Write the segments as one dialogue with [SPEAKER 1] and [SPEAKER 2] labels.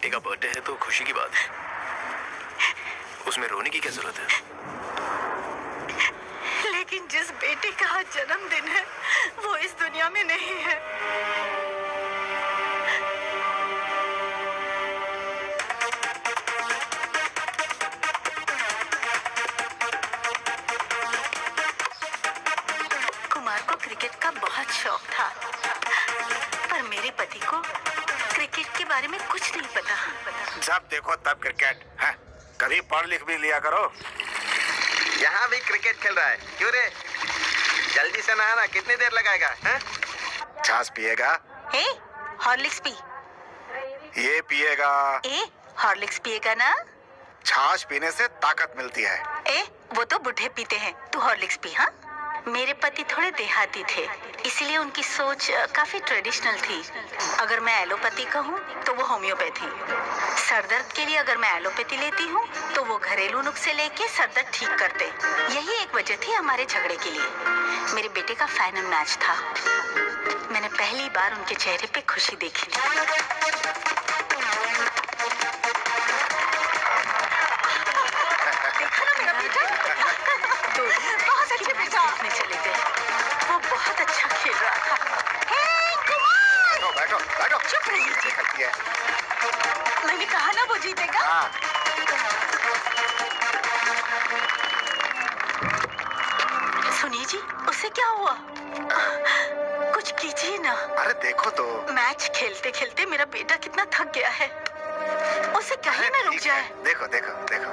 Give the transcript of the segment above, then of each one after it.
[SPEAKER 1] बेटे का बर्थडे है तो खुशी की बात है, उसमें रोने की क्या जरूरत है?
[SPEAKER 2] लेकिन जिस बेटे का आज जन्मदिन है वो इस दुनिया में नहीं है। कुमार को क्रिकेट का बहुत शौक था, पर मेरे पति को क्रिकेट के बारे में कुछ नहीं पता।
[SPEAKER 3] जब देखो तब क्रिकेट है, कभी पढ़ लिख भी लिया करो।
[SPEAKER 4] यहाँ भी क्रिकेट खेल रहा है, क्यों रे? जल्दी से नहाना, कितनी देर लगाएगा?
[SPEAKER 3] छाछ पिएगा?
[SPEAKER 2] ए, हॉर्लिक्स पी।
[SPEAKER 3] ये पिएगा?
[SPEAKER 2] ए, हॉर्लिक्स पिएगा ना?
[SPEAKER 3] छाछ पीने से ताकत मिलती है।
[SPEAKER 2] ए, वो तो बूढ़े पीते हैं, तू हॉर्लिक्स पी। हाँ, मेरे पति थोड़े देहाती थे, इसलिए उनकी सोच काफी ट्रेडिशनल थी। अगर मैं एलोपैथी कहूँ तो वो होम्योपैथी। सरदर्द के लिए अगर मैं एलोपैथी लेती हूँ तो वो घरेलू नुस्खे लेके सरदर्द ठीक करते। यही एक वजह थी हमारे झगड़े के लिए। मेरे बेटे का फाइनल मैच था, मैंने पहली बार उनके चेहरे पे खुशी देखी थी। देखा ना मेरा बेटा? तो बहुत अच्छे बेटा देखने चले गए, वो बहुत अच्छा खेल रहा था। हे कुमार!
[SPEAKER 3] बैठो बैठो।
[SPEAKER 2] चुप रहिए।
[SPEAKER 3] करती है।
[SPEAKER 2] मैंने कहा ना वो जीतेगा।
[SPEAKER 3] हाँ।
[SPEAKER 2] सुनिए जी, उसे क्या हुआ? कुछ कीजिए ना।
[SPEAKER 3] अरे देखो तो।
[SPEAKER 2] मैच खेलते खेलते मेरा बेटा कितना थक गया है, उसे कहीं ना रुक जाए।
[SPEAKER 3] देखो देखो देखो।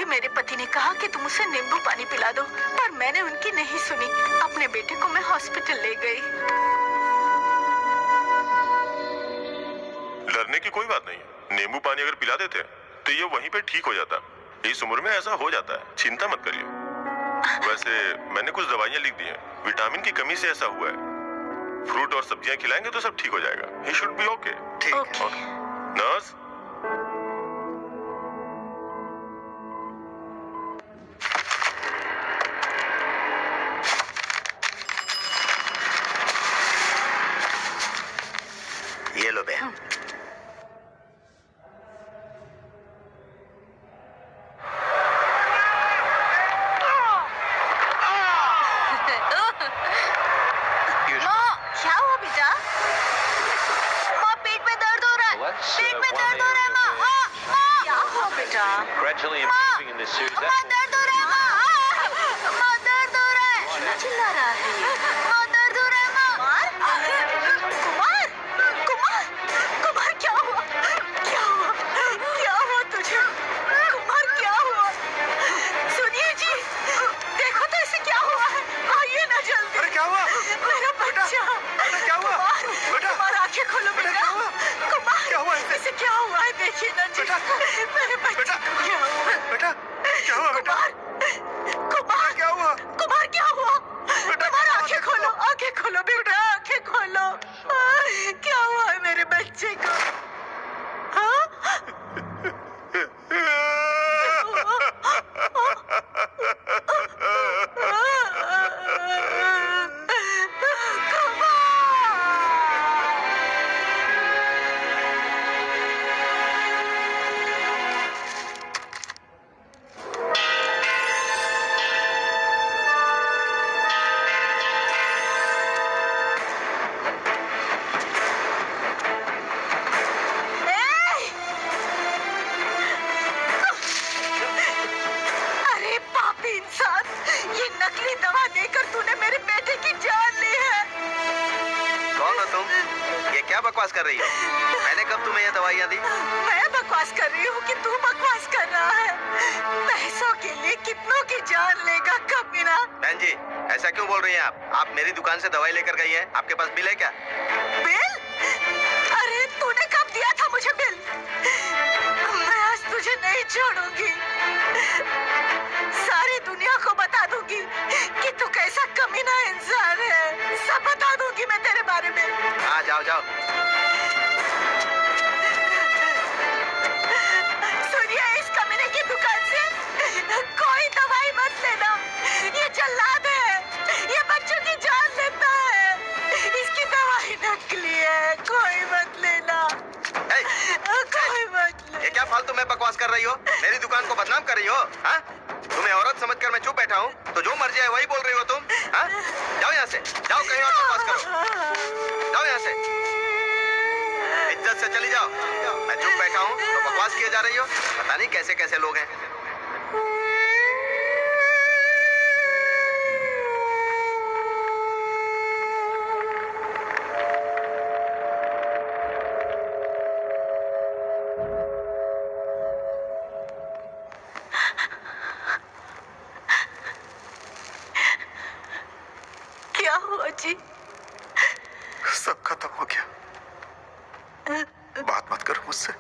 [SPEAKER 2] मेरे पति ने कहा कि तुम उसे नींबू पानी पिला दो, पर मैंने उनकी नहीं सुनी। अपने बेटे को मैं हॉस्पिटल ले गई।
[SPEAKER 1] डरने की कोई बात नहीं, नींबू पानी अगर पिला देते तो ये वहीं पे ठीक हो जाता। इस उम्र में ऐसा हो जाता है, चिंता मत करिए। वैसे मैंने कुछ दवाइयाँ लिख दी हैं, विटामिन की कमी से ऐसा हुआ है। फ्रूट और सब्जियां खिलाएंगे तो सब ठीक हो जाएगा। He should be okay।
[SPEAKER 3] ठीक है।
[SPEAKER 1] नर्स,
[SPEAKER 4] ये लो बहन।
[SPEAKER 2] क्या हुआ बेटा? माँ, पेट में दर्द हो रहा है। पेट में दर्द हो रहा है माँ। क्या हुआ बेटा? माँ, दर्द हो रहा है माँ। माँ, दर्द हो रहा है। चिल्ला रहा है। माँ, दर्द हो रहा है माँ। कुमार, कुमार, कुमार, क्या हुआ? क्या हुआ? क्या हुआ तुझे? कुमार, क्या हुआ? सुनिए जी, देखो तो इसे क्या हुआ है। आइए ना जल्दी।
[SPEAKER 3] अरे क्या हुआ?
[SPEAKER 2] मेरा बच्चा।
[SPEAKER 3] क्या हुआ?
[SPEAKER 2] कुमार, आंखें खोलो बेटा। कुमार,
[SPEAKER 3] क्या हुआ?
[SPEAKER 2] इसे क्या हुआ है? देखिए ना जी, मेरे बच्चे को क्या हुआ?
[SPEAKER 3] बेटा क्या हुआ? बेटा
[SPEAKER 2] कुमार,
[SPEAKER 3] क्या हुआ?
[SPEAKER 2] कुमार, क्या हुआ? कुमार, आंखें खोलो, आंखें खोलो बेटा, आंखें खोलो। क्या हुआ है मेरे बच्चे को? हाँ? अरे पापी इंसान, ये नकली दवा देकर तूने मेरे बेटे की जान ली है।
[SPEAKER 4] कौन हो तुम? ये क्या बकवास कर रही हो? मैंने कब तुम्हें ये दवाइयाँ दी?
[SPEAKER 2] मैं बकवास कर रही हूँ कि तू बकवास कर रहा है? पैसों के लिए कितनों की जान लेगा कमीना।
[SPEAKER 4] बहन जी, ऐसा क्यों बोल रही हैं आप? आप मेरी दुकान से दवाई लेकर गई हैं, आपके पास बिल है क्या?
[SPEAKER 2] बिल? नहीं छोड़ूंगी। सारी दुनिया को बता दूंगी कि तू कैसा कमीना इंसान है। सब बता दूंगी मैं तेरे बारे में।
[SPEAKER 4] हाँ जाओ जाओ।
[SPEAKER 2] सुनिए, इस कमीने की दुकान से कोई दवाई मत लेना। ये जल्लाद है, ये बच्चों की जान लेता है। इसकी दवाई नकली है, कोई मत लेना। कोई मत लेना।
[SPEAKER 4] ये क्या फालतू में बकवास कर रही हो? मेरी दुकान को बदनाम कर रही हो? हाँ? तुम्हें औरत समझकर मैं चुप बैठा हूँ, तो जो मर्जी है वही बोल रही हो तुम? हाँ? जाओ यहाँ से, जाओ कहीं और बकवास करो। जाओ यहाँ से, इज्जत से चली जाओ। मैं चुप बैठा हूँ तो बकवास किए जा रही हो? पता नहीं कैसे कैसे लोग हैं।
[SPEAKER 2] क्या हुआ जी?
[SPEAKER 5] सब खत्म हो गया। बात मत करो मुझसे।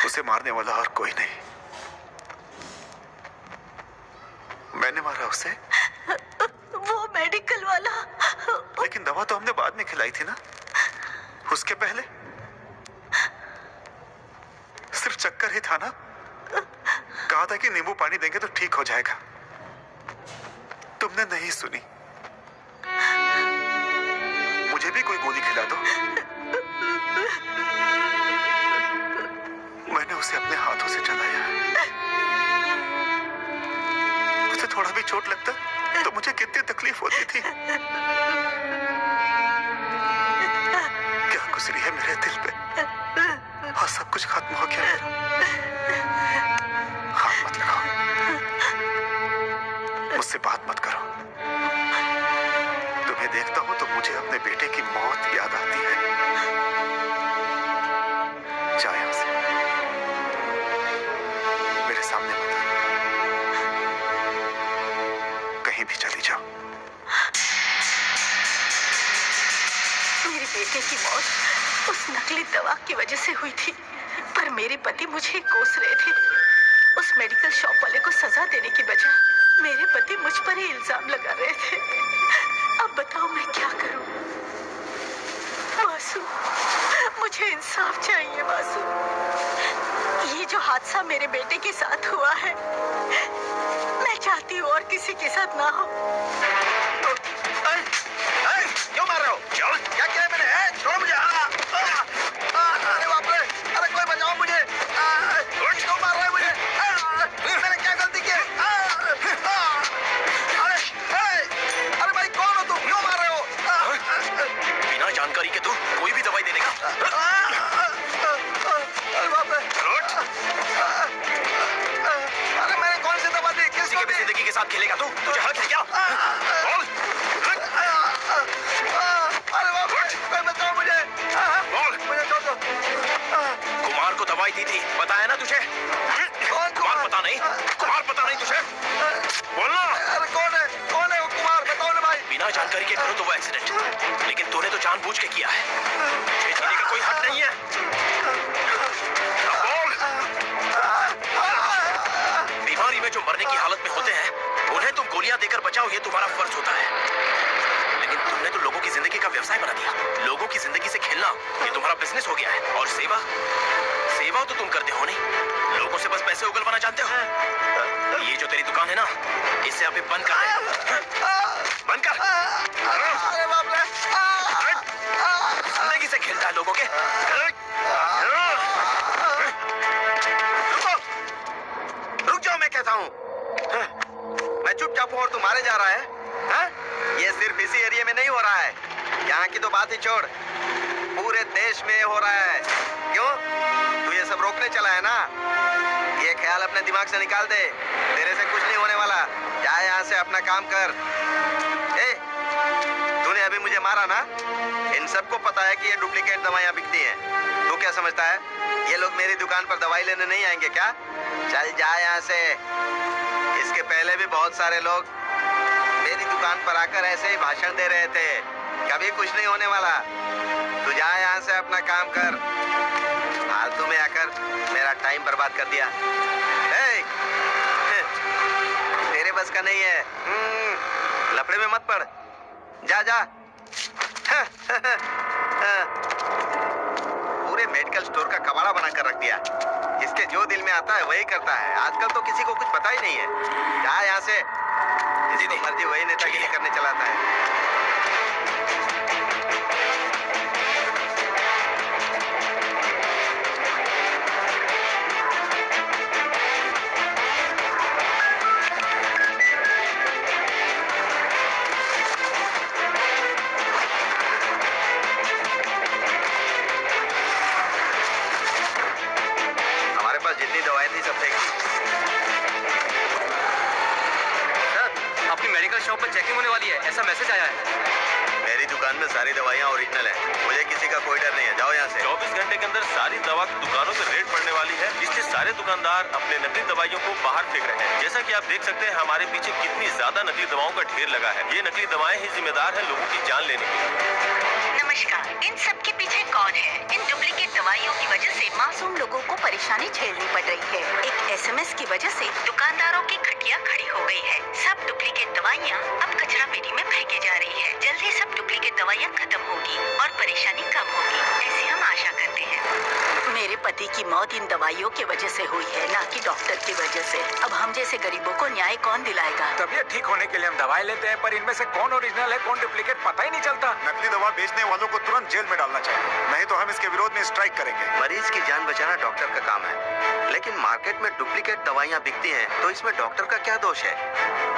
[SPEAKER 5] उसे मारने वाला और कोई नहीं। मैंने मारा उसे।
[SPEAKER 2] वो मेडिकल वाला।
[SPEAKER 5] लेकिन दवा तो हमने बाद में खिलाई थी ना, उसके पहले। सिर्फ चक्कर ही था ना। कहा था कि नींबू पानी देंगे तो ठीक हो जाएगा। तुमने नहीं सुनी। मुझे भी कोई गोली खिला दो। मैंने उसे अपने हाथों से चलाया है। उसे थोड़ा भी चोट लगता तो मुझे कितनी तकलीफ होती थी। क्या गुजरी है मेरे दिल पे, और सब कुछ खत्म हो गया मेरा। हाथ मत लगाओ, मुझसे बात मत करो। तुम्हें देखता हूं तो मुझे अपने बेटे की मौत याद आती है। जाओ यहां से, मेरे सामने मत आना। कहीं भी चली जाओ।
[SPEAKER 2] मेरे बेटे की मौत उस नकली दवा की वजह से हुई थी, पर मेरे पति मुझे कोस रहे थे। उस मेडिकल शॉप वाले को सजा देने की बजाय मेरे पति मुझ पर ही इल्जाम लगा रहे थे। अब बताओ मैं क्या करूं? वासु, मुझे इंसाफ चाहिए वासु। ये जो हादसा मेरे बेटे के साथ हुआ है, मैं चाहती हूँ और किसी के साथ ना हो।
[SPEAKER 4] क्यों मार रहे हो? क्या किया मैंने? छोड़ो मुझे। अरे बाप रे! अरे कोई बचाओ मुझे! क्यों मार रहे हो मुझे? मैंने क्या गलती की? अरे भाई कौन हो तुम? क्यों मार रहे हो?
[SPEAKER 6] बिना जानकारी के तू कोई भी दवाई देने का?
[SPEAKER 4] अरे बाप रे! अरे मैंने कौन सी दवा दी?
[SPEAKER 6] किसी के भी जिंदगी के साथ खेलेगा तू? तुझे हक है क्या? बोल!
[SPEAKER 4] अरे बाप रे! कोई बचाओ मुझे!
[SPEAKER 6] बोल!
[SPEAKER 4] मुझे छोड़ दो।
[SPEAKER 6] कुमार को दवाई दी थी, बताया ना तुझे?
[SPEAKER 4] कौन
[SPEAKER 6] कुमार पता नहीं? कुमार पता नहीं तुझे? बोलना!
[SPEAKER 4] अरे कौन है? कौन है वो कुमार? बताओ ना भाई।
[SPEAKER 6] बिना जानकारी के करो तो वो एक्सीडेंट, लेकिन तूने तो जानबूझ के किया है। तुझे जीने का कोई हक नहीं है। अब बोल! बीमारी में जो मरने की हालत में होते हैं, उन्हें तुम गोलियां देकर बचाओ, ये तुम्हारा फर्ज होता है। लेकिन तुमने तो लोगों की जिंदगी का व्यवसाय बना दिया। लोगों की जिंदगी से खेलना ये तुम्हारा बिजनेस हो गया है। और सेवा तो तुम करते हो नहीं, लोगों से बस पैसे उगलवाना जानते हो। ये जो तेरी दुकान है ना, इसे अभी बंद कर दे। बंद कर।
[SPEAKER 4] अरे बाप रे!
[SPEAKER 6] जिंदगी से खेलता है लोगों के।
[SPEAKER 4] रुक जाओ, मैं कहता हूँ। मैं चुपचाप हूँ और तू मारे जा रहा है? हाँ? ये सिर्फ इसी एरिया में नहीं हो रहा है। यहाँ की तो बात ही छोड़, पूरे देश में हो रहा है। क्यों? तू ये सब रोकने चला है ना? ये ख्याल अपने दिमाग से निकाल दे। तेरे से कुछ नहीं होने वाला। जा यहाँ से, अपना काम कर। तूने अभी मुझे मारा ना? इन सबको पता है कि ये डुप्लीकेट दवाइयाँ बिकती हैं। तू क्या समझता है ये लोग मेरी दुकान पर दवाई लेने नहीं आएंगे क्या? चल जा यहाँ से। इसके पहले भी बहुत सारे लोग मेरी दुकान पर आकर ऐसे ही भाषण दे रहे थे। कभी कुछ नहीं होने वाला। तू जा यहाँ से, अपना काम कर। फालतू में आकर मेरा टाइम बर्बाद कर दिया। तेरे बस का नहीं है। लफड़े में मत पड़, जा जा। पूरे मेडिकल स्टोर का कबाड़ा बना कर रख दिया। जिसके जो दिल में आता है वही करता है। आजकल तो किसी को कुछ पता ही नहीं है। जा यहाँ से। जिसको मर्जी वही नेतागिरी करने चलाता है। जितनी दवाएं थी सब फेंक दी।
[SPEAKER 6] सर, अपनी मेडिकल शॉप पर चेकिंग होने वाली है, ऐसा मैसेज आया है।
[SPEAKER 4] मेरी दुकान में सारी दवाइयाँ ओरिजिनल है। मुझे किसी का कोई डर नहीं है। जाओ यहाँ से।
[SPEAKER 1] 24 घंटे के अंदर सारी दवा की दुकानों पे रेड पड़ने वाली है। इससे सारे दुकानदार अपने नकली दवाइयों को बाहर फेंक रहे हैं। जैसा कि आप देख सकते हैं हमारे पीछे कितनी ज्यादा नकली दवाओं का ढेर लगा है। ये नकली दवाएं ही जिम्मेदार है लोगों की जान लेने के।
[SPEAKER 2] नमस्कार, इन सब के पीछे कौन है? इन डुप्लीकेट दवाइयों की वजह से मासूम लोगों को परेशानी झेलनी पड़ रही है। एक एसएमएस की वजह से दुकानदारों की खटिया खड़ी हो गई है। सब डुप्लीकेट दवाइयाँ अब कचरा पेटी में फेंकी जा रही है। जल्दी सब डुप्लीकेट दवाइयाँ खत्म होगी और परेशानी कम होगी, ऐसी हम आशा करते हैं। मेरे पति की मौत इन दवाइयों की वजह से हुई है, ना कि डॉक्टर की वजह से। अब हम जैसे गरीबों को न्याय कौन दिलाएगा?
[SPEAKER 7] तबीयत ठीक होने के लिए हम दवाई लेते हैं, पर इनमें से कौन ओरिजिनल है कौन डुप्लीकेट पता ही नहीं चलता।
[SPEAKER 5] नकली दवा बेचने वालों को तुरंत जेल में डालना चाहिए, नहीं तो हम इसके विरोध में स्ट्राइक करेंगे।
[SPEAKER 4] मरीज की जान बचाना डॉक्टर का काम है, लेकिन मार्केट में डुप्लीकेट दवाइयाँ बिकती हैं, तो इसमें डॉक्टर का क्या दोष है?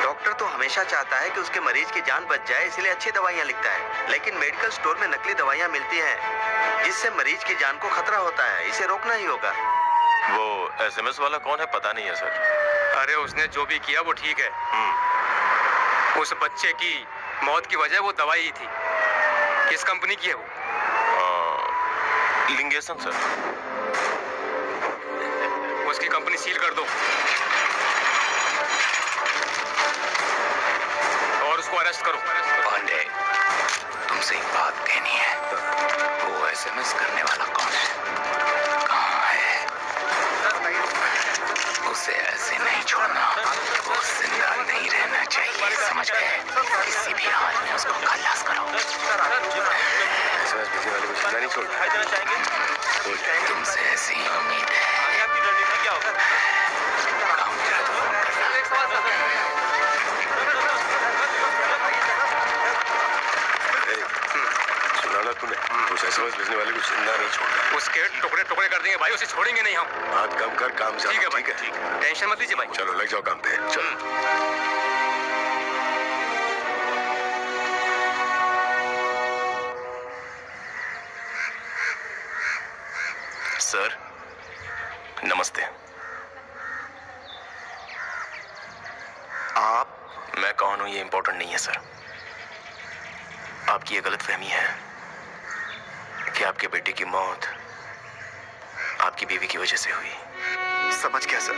[SPEAKER 4] डॉक्टर तो हमेशा चाहता है कि उसके मरीज की जान बच जाए, इसलिए अच्छी दवाइयाँ लिखता है। लेकिन मेडिकल स्टोर में नकली दवाइयाँ मिलती हैं, जिससे मरीज की जान को खतरा होता है। इसे रोकना ही होगा।
[SPEAKER 1] वो एसएमएस वाला कौन है पता नहीं है सर।
[SPEAKER 6] अरे उसने जो भी किया वो ठीक है। उस बच्चे की मौत की वजह वो दवाई ही थी। किस कंपनी की है वो?
[SPEAKER 1] लिंगेसन सर।
[SPEAKER 6] उसकी कंपनी सील कर दो और उसको अरेस्ट करो।
[SPEAKER 7] पांडे, तुमसे एक बात कहनी है। वो एसएमएस करने वाला कौन है? कहाँ है? उसे ऐसे नहीं छोड़ना, वो जिंदा नहीं रहना चाहिए, समझ गए? किसी भी हाल में उसको खलास करो।
[SPEAKER 1] नहीं छोड़ देना चाहेंगे।
[SPEAKER 7] तुमसे ऐसी ही उम्मीद है।
[SPEAKER 1] आगे आपकी रणनीति क्या होगा?
[SPEAKER 5] सुना ना तूने? उस एसएमएस भेजने वाले को जिंदा नहीं छोड़ना।
[SPEAKER 6] उसके टुकड़े टुकड़े कर देंगे भाई, उसे छोड़ेंगे नहीं हम।
[SPEAKER 5] बात कम कर, काम ज्यादा।
[SPEAKER 6] ठीक है भाई, ठीक है, टेंशन मत लीजिए भाई।
[SPEAKER 5] चलो लग जाओ काम पे। चलो।
[SPEAKER 1] सर नमस्ते। मैं कौन हूं ये इंपॉर्टेंट नहीं है सर। आपकी ये गलतफहमी है कि आपके बेटे की मौत आपकी बीवी की वजह से हुई।
[SPEAKER 5] समझ गया सर,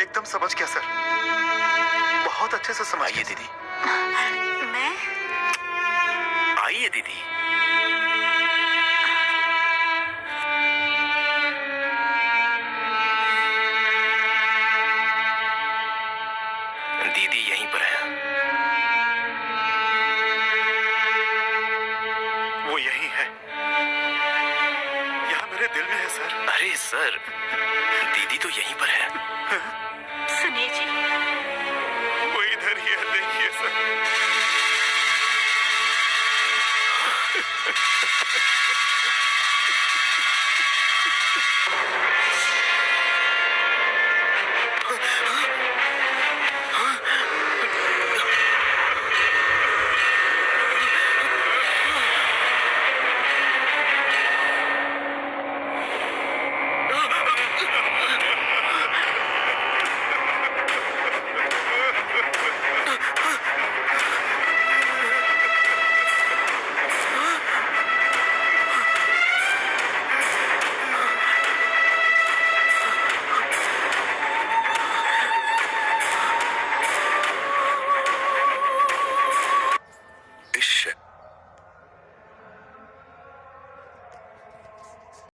[SPEAKER 5] एकदम समझ गया सर, बहुत अच्छे से समझ।
[SPEAKER 1] आइए दीदी।
[SPEAKER 2] मैं?
[SPEAKER 1] आइए दीदी। दीदी यहीं पर है।
[SPEAKER 5] वो यही है, यहाँ मेरे दिल में है सर।
[SPEAKER 1] अरे सर, दीदी तो यहीं पर है।
[SPEAKER 2] सुनिए जी,
[SPEAKER 5] वो इधर ही है, देखिए सर।